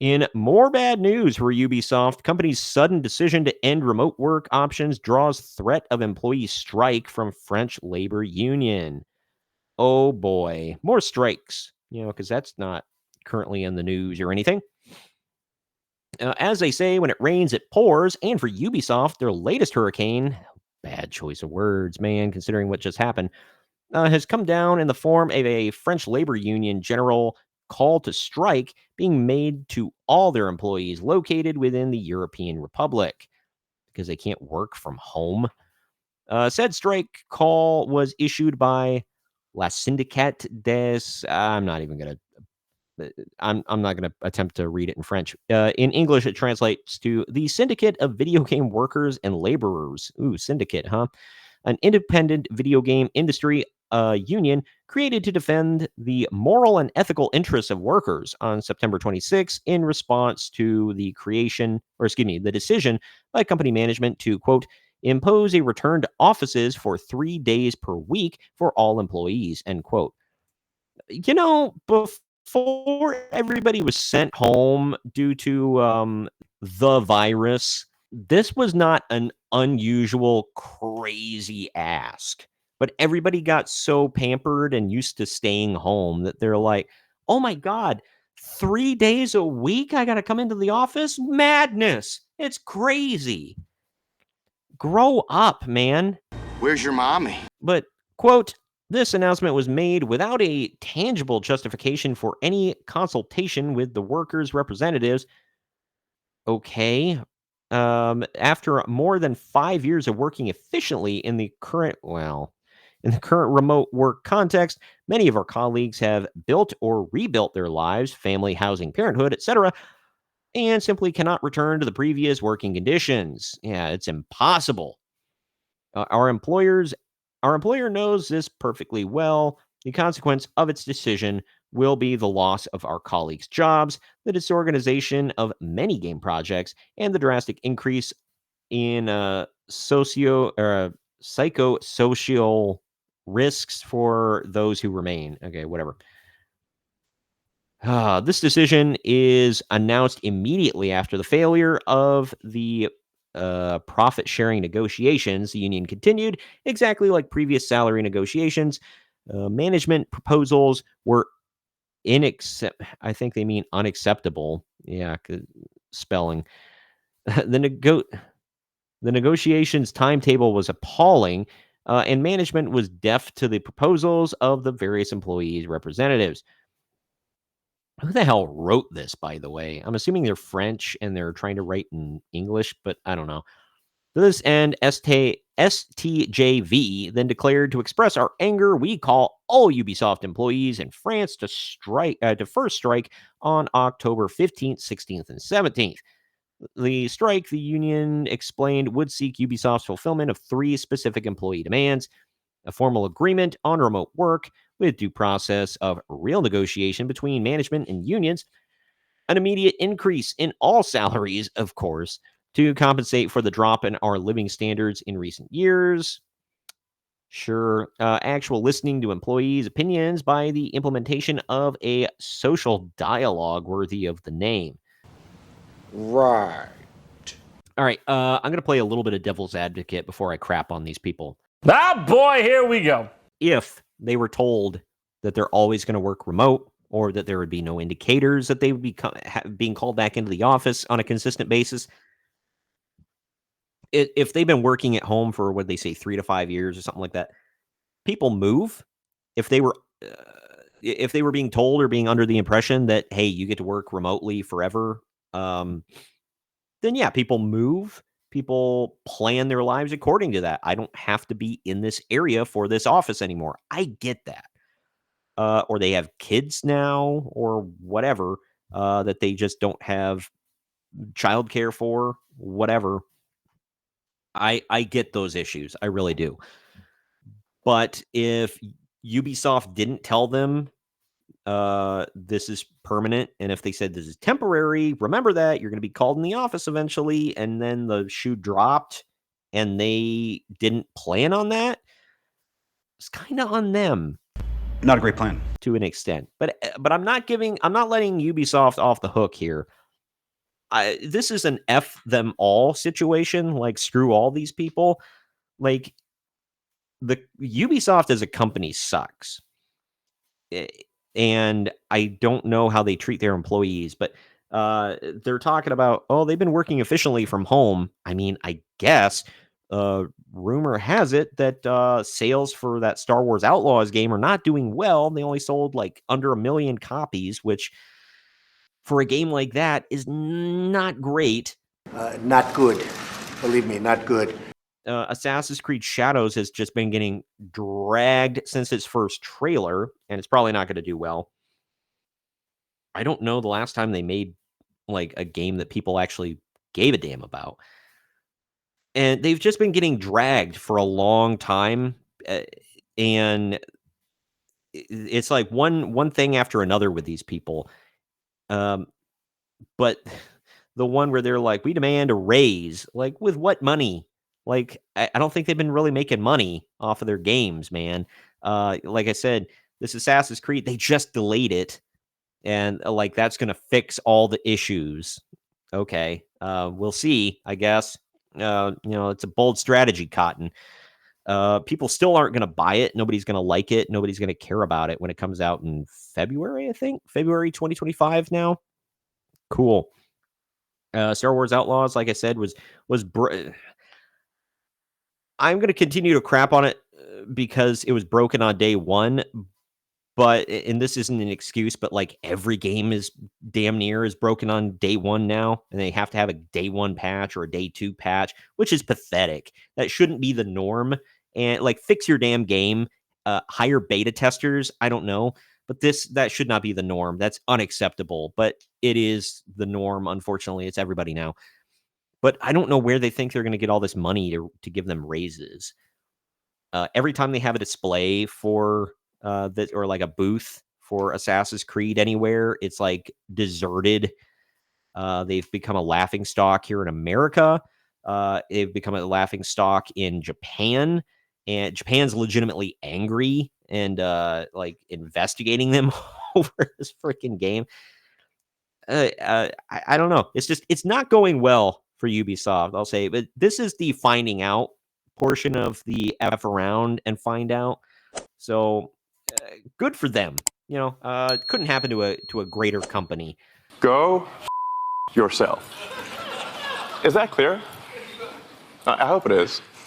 In more bad news for Ubisoft, company's sudden decision to end remote work options draws threat of employee strike from French labor union. Oh boy, more strikes, because that's not currently in the news or anything. As they say, when it rains, it pours. And for Ubisoft, their latest hurricane, bad choice of words, man, considering what just happened, has come down in the form of a French labor union general call to strike being made to all their employees located within the European Republic because they can't work from home. Said strike call was issued by La Syndicate des. I'm not going to attempt to read it in French. In English, it translates to the Syndicate of Video Game Workers and Laborers. Ooh, syndicate, huh? An independent video game industry union created to defend the moral and ethical interests of workers on September 26 in response to the decision by company management to, quote, impose a return to offices for 3 days per week for all employees, end quote. Before everybody was sent home due to the virus, this was not an unusual, crazy ask. But everybody got so pampered and used to staying home that they're like, oh my God, 3 days a week I got to come into the office? Madness. It's crazy. Grow up, man. Where's your mommy? But, quote, this announcement was made without a tangible justification for any consultation with the workers' representatives. Okay. After more than 5 years of working efficiently in the current remote work context, many of our colleagues have built or rebuilt their lives, family, housing, parenthood, etc., and simply cannot return to the previous working conditions. Yeah, it's impossible. Our employer knows this perfectly well. The consequence of its decision will be the loss of our colleagues' jobs, the disorganization of many game projects, and the drastic increase in psychosocial risks for those who remain. Okay, whatever. This decision is announced immediately after the failure of the profit-sharing negotiations. The union continued, exactly like previous salary negotiations. Management proposals were I think they mean unacceptable. Yeah, spelling. The negotiations timetable was appalling, and management was deaf to the proposals of the various employees' representatives. Who the hell wrote this, by the way? I'm assuming they're French and they're trying to write in English, but I don't know. To this end, STJV then declared to express our anger, we call all Ubisoft employees in France to first strike on October 15th, 16th, and 17th. The strike, the union explained, would seek Ubisoft's fulfillment of 3 specific employee demands: a formal agreement on remote work with due process of real negotiation between management and unions, an immediate increase in all salaries, of course, to compensate for the drop in our living standards in recent years. Sure, actual listening to employees' opinions by the implementation of a social dialogue worthy of the name. Right. All right, I'm going to play a little bit of devil's advocate before I crap on these people. Ah, boy, here we go. If they were told that they're always going to work remote, or that there would be no indicators that they would be being called back into the office on a consistent basis, if they've been working at home for, what they say, 3 to 5 years or something like that, people move. If they were being told or being under the impression that, hey, you get to work remotely forever, then yeah, people move. People plan their lives according to that. I don't have to be in this area for this office anymore. I get that. Or they have kids now or whatever, that they just don't have childcare for, whatever. I get those issues. I really do. But if Ubisoft didn't tell them this is permanent, and if they said this is temporary, remember that you're going to be called in the office eventually, and then the shoe dropped and they didn't plan on that, it's kind of on them. Not a great plan to an extent, but I'm not letting Ubisoft off the hook here. this is an F them all situation. Like, screw all these people. Like, the Ubisoft as a company sucks. And I don't know how they treat their employees, but they're talking about, oh, they've been working efficiently from home. I mean, I guess rumor has it that sales for that Star Wars Outlaws game are not doing well. They only sold like under 1 million copies, which for a game like that is not great. Not good. Believe me, not good. Assassin's Creed Shadows has just been getting dragged since its first trailer, and it's probably not going to do well. I don't know the last time they made like a game that people actually gave a damn about. And they've just been getting dragged for a long time. And it's like one thing after another with these people. But the one where they're like, we demand a raise, like with what money? Like, I don't think they've been really making money off of their games, man. Like I said, this Assassin's Creed, they just delayed it. And like, that's going to fix all the issues. Okay. We'll see, I guess. It's a bold strategy, Cotton. People still aren't going to buy it. Nobody's going to like it. Nobody's going to care about it when it comes out in February, I think. February 2025 now. Cool. Star Wars Outlaws, like I said, was I'm going to continue to crap on it because it was broken on day one. But, and this isn't an excuse, but like every game is damn near is broken on day one now. And they have to have a day one patch or a day two patch, which is pathetic. That shouldn't be the norm. And like, fix your damn game, hire beta testers. I don't know. But that should not be the norm. That's unacceptable. But it is the norm. Unfortunately, it's everybody now. But I don't know where they think they're going to get all this money to give them raises. Every time they have a display for that, or like a booth for Assassin's Creed anywhere, it's like deserted. They've become a laughing stock here in America. They've become a laughing stock in Japan, and Japan's legitimately angry and like investigating them over this freaking game. I don't know. It's not going well for Ubisoft, I'll say, but this is the finding out portion of the F around and find out. So good for them. It couldn't happen to a greater company. Go yourself. Is that clear? I hope it is.